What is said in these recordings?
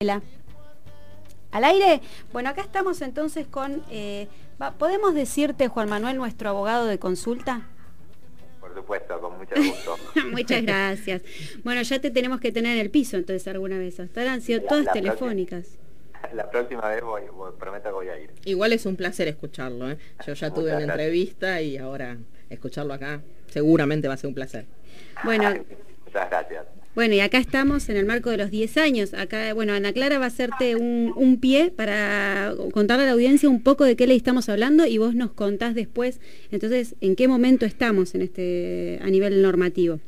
Hola. ¿Al aire? Bueno, acá estamos entonces con... ¿podemos decirte, Juan Manuel, nuestro abogado de consulta? Por supuesto, con mucho gusto. Muchas gracias. Bueno, ya te tenemos que tener en el piso entonces alguna vez. Hasta ahora han sido La, todas la próxima, telefónicas. la próxima vez prometo que voy a ir. Igual es un placer escucharlo, ¿eh? Yo ya tuve Muchas una gracias. entrevista y ahora escucharlo acá seguramente va a ser un placer. Bueno, Muchas gracias. bueno, y acá estamos en el marco de los 10 años. Acá, bueno, Ana Clara va a hacerte un pie para contarle a la audiencia un poco de qué ley estamos hablando y vos nos contás después, entonces, en qué momento estamos en a nivel normativo.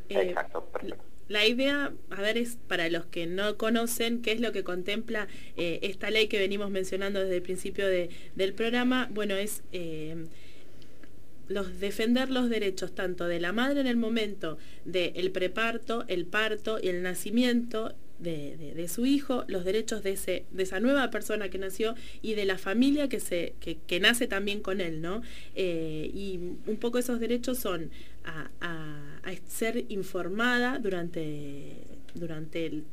Exacto, perfecto. La idea, a ver, es para los que no conocen qué es lo que contempla esta ley que venimos mencionando desde el principio del programa. Bueno, es defender los derechos tanto de la madre en el momento del preparto, el parto y el nacimiento de su hijo, los derechos de esa nueva persona que nació y de la familia que nace también con él, ¿no? Y un poco esos derechos son a ser informada durante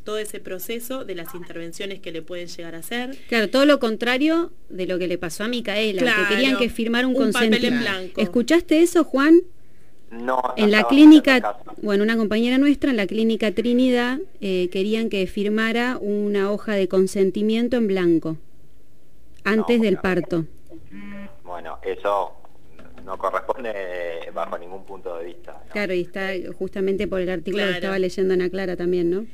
todo ese proceso de las intervenciones que le pueden llegar a hacer. Claro, todo lo contrario de lo que le pasó a Micaela, Claro, que querían que firmara un papel consentimiento. en blanco. ¿Escuchaste eso, Juan? No En la estaba clínica, haciendo caso. bueno, una compañera nuestra en la clínica Trinidad querían que firmara una hoja de consentimiento en blanco antes del parto. Bueno, eso no corresponde bajo ningún punto de vista, ¿no? Claro, y está justamente por el artículo Claro. que estaba leyendo Ana Clara también, ¿no?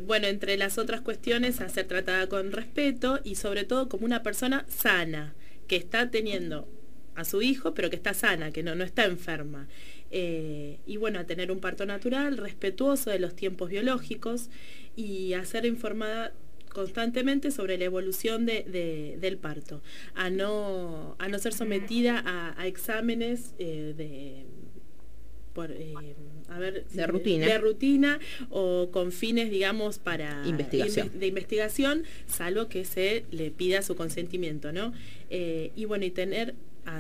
Bueno, entre las otras cuestiones, a ser tratada con respeto y sobre todo como una persona sana, que está teniendo a su hijo, pero que está sana, que no está enferma. Y bueno, a tener un parto natural, respetuoso de los tiempos biológicos y a ser informada constantemente sobre la evolución del parto, a no ser sometida a exámenes de rutina o con fines, digamos, para de investigación, salvo que se le pida su consentimiento, ¿no? Y bueno, y tener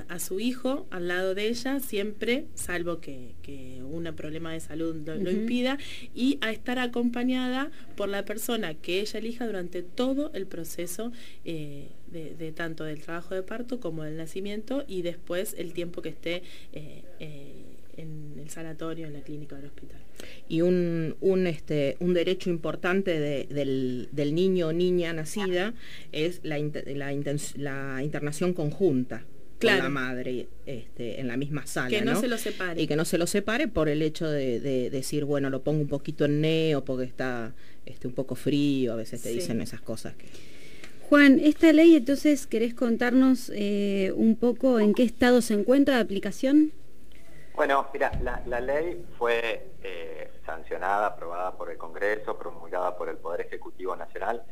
a su hijo al lado de ella siempre, salvo que un problema de salud lo impida, y a estar acompañada por la persona que ella elija durante todo el proceso de tanto del trabajo de parto como del nacimiento y después el tiempo que esté en el sanatorio, en la clínica o en el hospital. Y un derecho importante del niño o niña nacida es la internación conjunta. Claro. Con la madre en la misma sala, que no se lo separe. Y que no se lo separe por el hecho de decir, bueno, lo pongo un poquito en neo porque está un poco frío, a veces te dicen esas cosas. Juan, esta ley, entonces, ¿querés contarnos un poco en qué estado se encuentra de aplicación? Bueno, mira, la ley fue sancionada, aprobada por el Congreso, promulgada por el Poder Ejecutivo Nacional.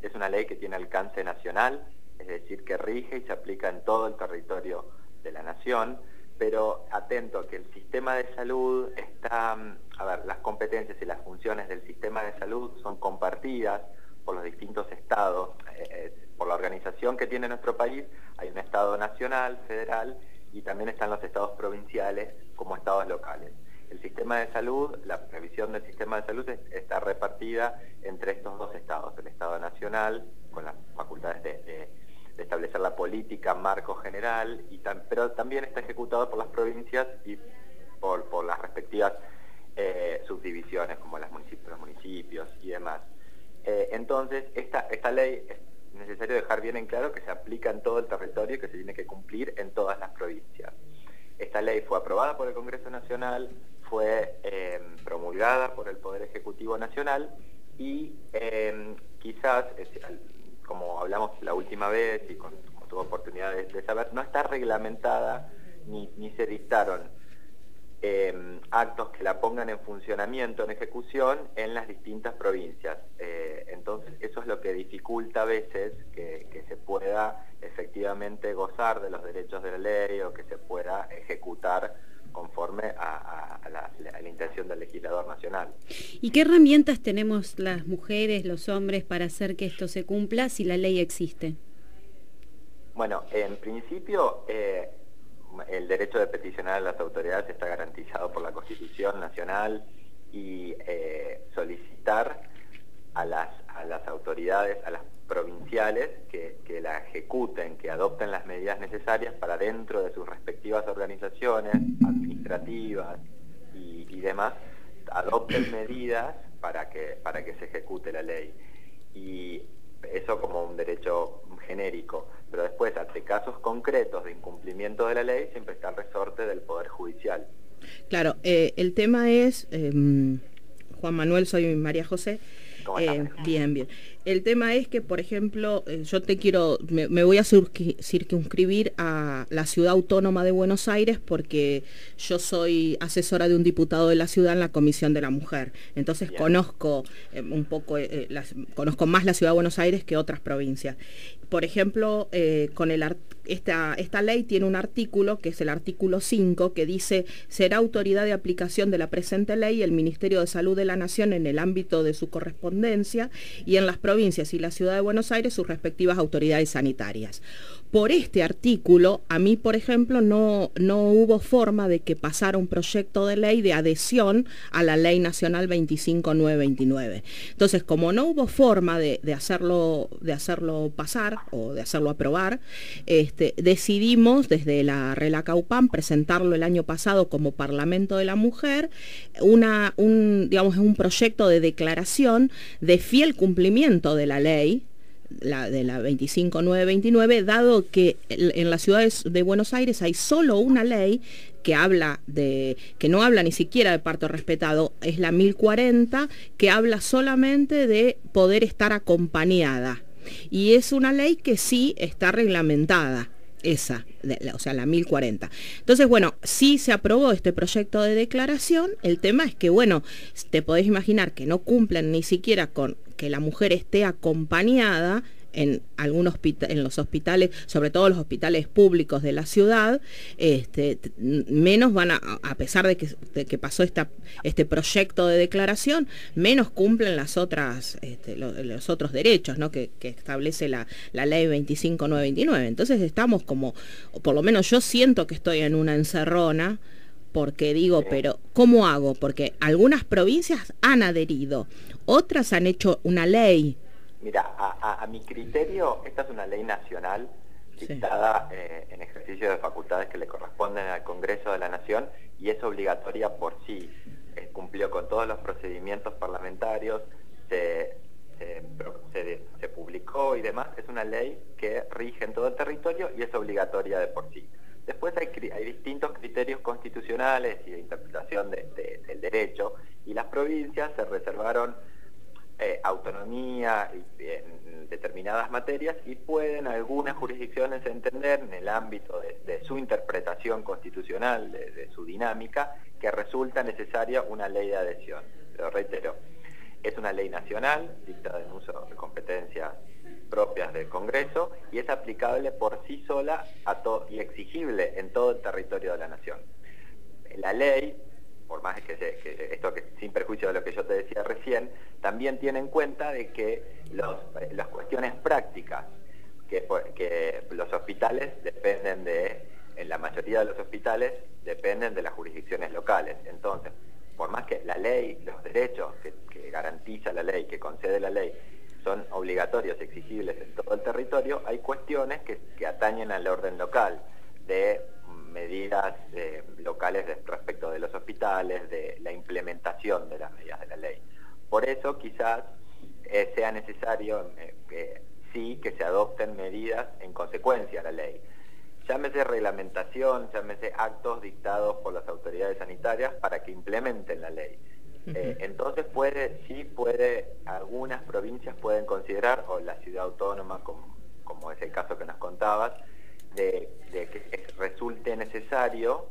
Es una ley que tiene alcance nacional, es decir, que rige y se aplica en todo el territorio de la nación, pero atento que el sistema de salud está, las competencias y las funciones del sistema de salud son compartidas por los distintos estados, por la organización que tiene nuestro país. Hay un estado nacional, federal, y también están los estados provinciales como estados locales. El sistema de salud, la previsión del sistema de salud está repartida entre estos dos estados, el estado nacional, con las facultades de establecer la política, marco general, pero también está ejecutado por las provincias y por las respectivas subdivisiones, como los municipios y demás. Entonces, esta ley es necesario dejar bien en claro que se aplica en todo el territorio y que se tiene que cumplir en todas las provincias. Esta ley fue aprobada por el Congreso Nacional, fue promulgada por el Poder Ejecutivo Nacional y quizás, como hablamos la última vez y como tuve oportunidad de saber, no está reglamentada ni se dictaron actos que la pongan en funcionamiento, en ejecución, en las distintas provincias. Entonces, eso es lo que dificulta a veces que se pueda efectivamente gozar de los derechos de la ley o que se pueda ejecutar conforme a la intención del legislador nacional. ¿Y qué herramientas tenemos las mujeres, los hombres, para hacer que esto se cumpla si la ley existe? Bueno, en principio, el derecho de peticionar a las autoridades está garantizado por la Constitución Nacional y solicitar a las autoridades, a las provinciales, que la ejecuten, que adopten las medidas necesarias para dentro de sus respectivas organizaciones administrativas y demás, adopten medidas para que se ejecute la ley. Y eso como un derecho genérico, pero después, ante casos concretos de incumplimiento de la ley, siempre está el resorte del Poder Judicial. Claro, el tema es, Juan Manuel, soy María José. Bien. El tema es que, por ejemplo, me voy a circunscribir a la Ciudad Autónoma de Buenos Aires porque yo soy asesora de un diputado de la ciudad en la Comisión de la Mujer. Entonces bien, conozco un poco, conozco más la Ciudad de Buenos Aires que otras provincias. Por ejemplo, esta ley tiene un artículo, que es el artículo 5, que dice: será autoridad de aplicación de la presente ley el Ministerio de Salud de la Nación en el ámbito de su correspondencia y en las provincias y la Ciudad de Buenos Aires sus respectivas autoridades sanitarias. Por este artículo, a mí, por ejemplo, no hubo forma de que pasara un proyecto de ley de adhesión a la Ley Nacional 25929. Entonces, como no hubo forma de hacerlo pasar o de hacerlo aprobar, decidimos desde la RELACAUPAM presentarlo el año pasado como Parlamento de la Mujer, un proyecto de declaración de fiel cumplimiento de la ley, de la 25929, dado que en la ciudad de Buenos Aires hay solo una ley que no habla ni siquiera de parto respetado, es la 1040, que habla solamente de poder estar acompañada. Y es una ley que sí está reglamentada, o sea, la 1040. Entonces, bueno, sí se aprobó este proyecto de declaración. El tema es que, bueno, te podés imaginar que no cumplen ni siquiera con que la mujer esté acompañada en los hospitales, sobre todo los hospitales públicos de la ciudad, menos van a pesar de que pasó este proyecto de declaración, menos cumplen los otros derechos, ¿no?, que establece la ley 25929. Entonces estamos como, o por lo menos yo siento que estoy en una encerrona, porque digo, pero ¿cómo hago? Porque algunas provincias han adherido, otras han hecho una ley. Mira, a mi criterio, esta es una ley nacional dictada en ejercicio de facultades que le corresponden al Congreso de la Nación y es obligatoria por sí. Cumplió con todos los procedimientos parlamentarios, se publicó y demás. Es una ley que rige en todo el territorio y es obligatoria de por sí. Después hay distintos criterios constitucionales y de interpretación del derecho, y las provincias se reservaron autonomía en determinadas materias y pueden algunas jurisdicciones entender en el ámbito de su interpretación constitucional, de su dinámica, que resulta necesaria una ley de adhesión. Pero reitero, es una ley nacional dictada en uso de competencias propias del Congreso y es aplicable por sí sola y exigible en todo el territorio de la Nación. La ley, por más que sin perjuicio de lo que yo te decía recién, también tiene en cuenta de que las cuestiones prácticas, que los hospitales dependen en la mayoría de los hospitales dependen de las jurisdicciones locales. Entonces, por más que la ley, los derechos que garantiza la ley, que concede la ley, son obligatorios, exigibles en todo el territorio, hay cuestiones que atañen al orden local, de medidas locales respecto de los hospitales, de la implementación de las medidas de la ley. Por eso quizás sea necesario que se adopten medidas en consecuencia a la ley. Llámese reglamentación, llámese actos dictados por las autoridades sanitarias para que implementen la ley. Entonces algunas provincias pueden considerar, o la ciudad autónoma, como es el caso que nos contabas, de que resulte necesario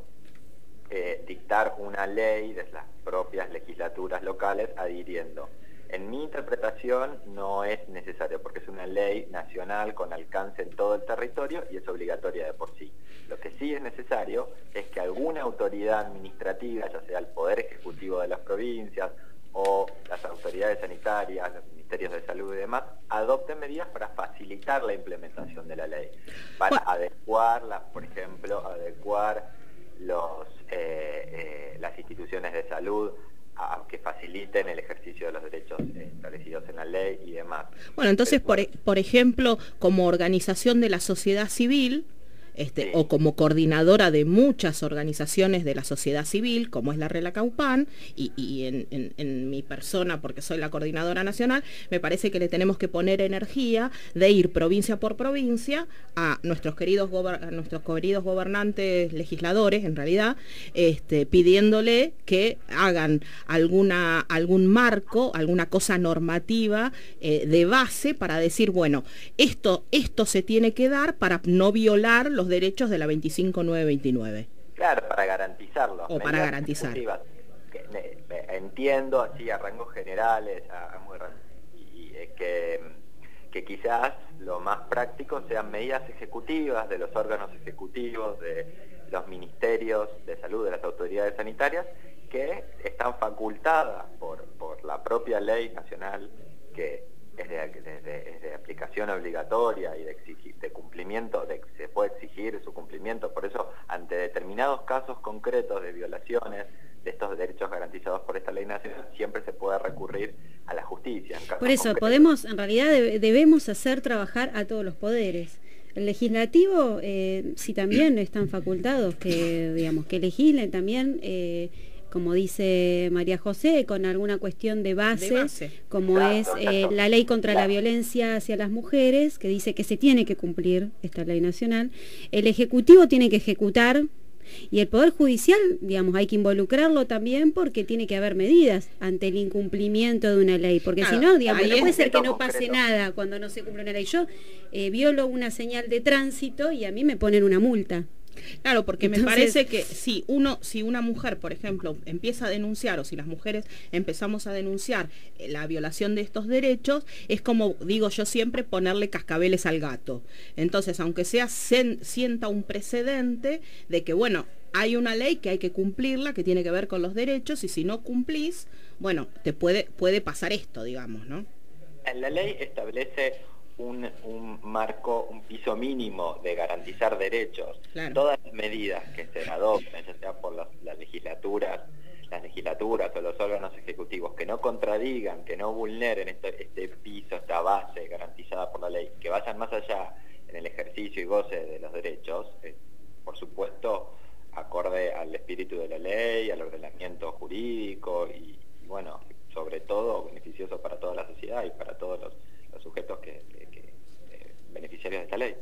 dictar una ley de las propias legislaturas locales adhiriendo. En mi interpretación no es necesario, porque es una ley nacional con alcance en todo el territorio y es obligatoria de por sí. Lo que sí es necesario es que alguna autoridad administrativa, ya sea el Poder Ejecutivo de las provincias o las autoridades sanitarias, los ministerios de salud y demás, adopten medidas para facilitar la implementación de la ley, para adecuarla, por ejemplo, adecuar las instituciones de salud que faciliten el ejercicio de los derechos establecidos en la ley y demás. Bueno, entonces, por ejemplo, como organización de la sociedad civil, sí, o como coordinadora de muchas organizaciones de la sociedad civil, como es la Relacaupan, y en mi persona, porque soy la coordinadora nacional, me parece que le tenemos que poner energía de ir provincia por provincia a nuestros queridos gobernantes, legisladores, en realidad, pidiéndole que hagan algún marco, alguna cosa normativa de base para decir, bueno, esto se tiene que dar para no violar los derechos de la 25929. Claro, para garantizarlo. O para garantizar. Entiendo así a rangos generales, que quizás lo más práctico sean medidas ejecutivas de los órganos ejecutivos, de los ministerios de salud, de las autoridades sanitarias, que están facultadas por la propia ley nacional, que es de aplicación obligatoria y de cumplimiento, se puede exigir su cumplimiento. Por eso, ante determinados casos concretos de violaciones de estos derechos garantizados por esta ley nacional, siempre se puede recurrir a la justicia. Por eso, en realidad debemos hacer trabajar a todos los poderes. El legislativo, sí, también están facultados que legislen también, como dice María José, con alguna cuestión de base. Como es la ley contra la violencia hacia las mujeres, que dice que se tiene que cumplir esta ley nacional. El Ejecutivo tiene que ejecutar, y el Poder Judicial, hay que involucrarlo también, porque tiene que haber medidas ante el incumplimiento de una ley, porque si no, no puede ser que no pase nada cuando no se cumple una ley. Yo violo una señal de tránsito y a mí me ponen una multa. Claro, porque entonces, me parece que si una mujer, por ejemplo, empieza a denunciar, o si las mujeres empezamos a denunciar la violación de estos derechos, es como digo yo siempre, ponerle cascabeles al gato. Entonces, aunque sienta un precedente de que, bueno, hay una ley que hay que cumplirla, que tiene que ver con los derechos, y si no cumplís, bueno, te puede pasar esto, digamos, ¿no? La ley establece un marco, un piso mínimo de garantizar derechos. Claro. Todas las medidas que se adopten, ya sea por las legislaturas o los órganos ejecutivos, que no contradigan, que no vulneren este piso, esta base garantizada por la ley, que vayan más allá en el ejercicio y goce de los derechos, por supuesto, acorde al espíritu de la ley, al ordenamiento jurídico y bueno, sobre todo beneficioso para toda la sociedad y para todos los sujetos beneficiarios de esta ley.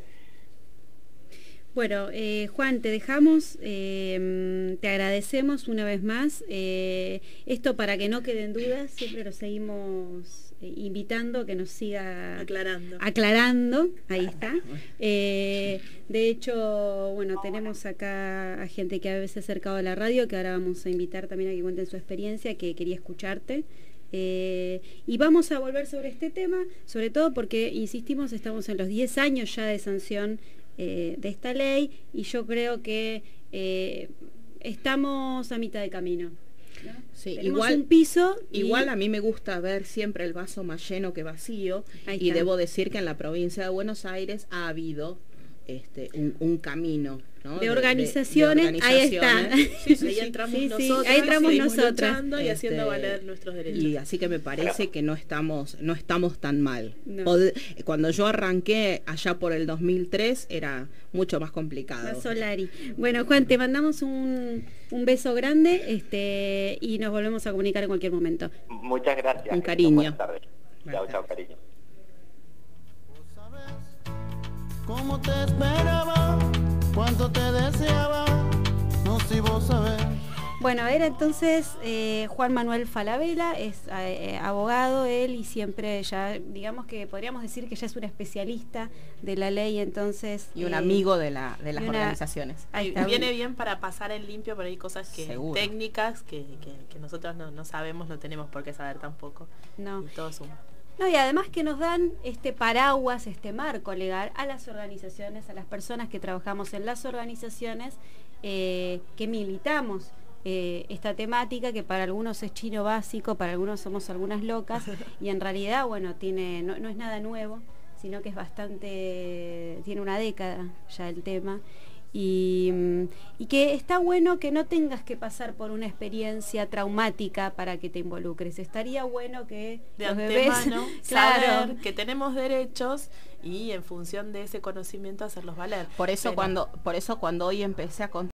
Bueno, Juan, te dejamos, te agradecemos una vez más. Esto, para que no queden dudas, siempre lo seguimos invitando a que nos siga aclarando, ahí está. De hecho, bueno, tenemos acá a gente que a veces se ha acercado a la radio, que ahora vamos a invitar también a que cuenten su experiencia, que quería escucharte. Y vamos a volver sobre este tema, sobre todo porque, insistimos, estamos en los 10 años ya de sanción de esta ley, y yo creo que estamos a mitad de camino, ¿no? Sí, tenemos un piso. Igual a mí me gusta ver siempre el vaso más lleno que vacío, y debo decir que en la provincia de Buenos Aires ha habido un camino, ¿no? de organizaciones, ahí está. Sí, ahí entramos nosotras y haciendo valer nuestros derechos. Y así que me parece que no estamos tan mal. No. Cuando yo arranqué allá por el 2003 era mucho más complicado. La Solari. Bueno, Juan, te mandamos un beso grande, y nos volvemos a comunicar en cualquier momento. Muchas gracias. Un cariño. Chao, cariño. Cómo te esperaba, cuánto te deseaba, no sé si vos sabés. Bueno, era entonces Juan Manuel Falabella, es abogado él, y siempre ya, digamos que podríamos decir que ya es un especialista de la ley, entonces... Y un amigo de las organizaciones. Viene bien para pasar en limpio, pero hay cosas técnicas que nosotros no sabemos, no tenemos por qué saber tampoco. No. Y todo suma. No, y además que nos dan este paraguas, este marco legal a las organizaciones, a las personas que trabajamos en las organizaciones, que militamos esta temática, que para algunos es chino básico, para algunos somos algunas locas, y en realidad, bueno, no es nada nuevo, sino que es tiene una década ya el tema. y que está bueno que no tengas que pasar por una experiencia traumática para que te involucres. Estaría bueno que de los antemano bebés saber que tenemos derechos y en función de ese conocimiento hacerlos valer. Por eso cuando hoy empecé a contar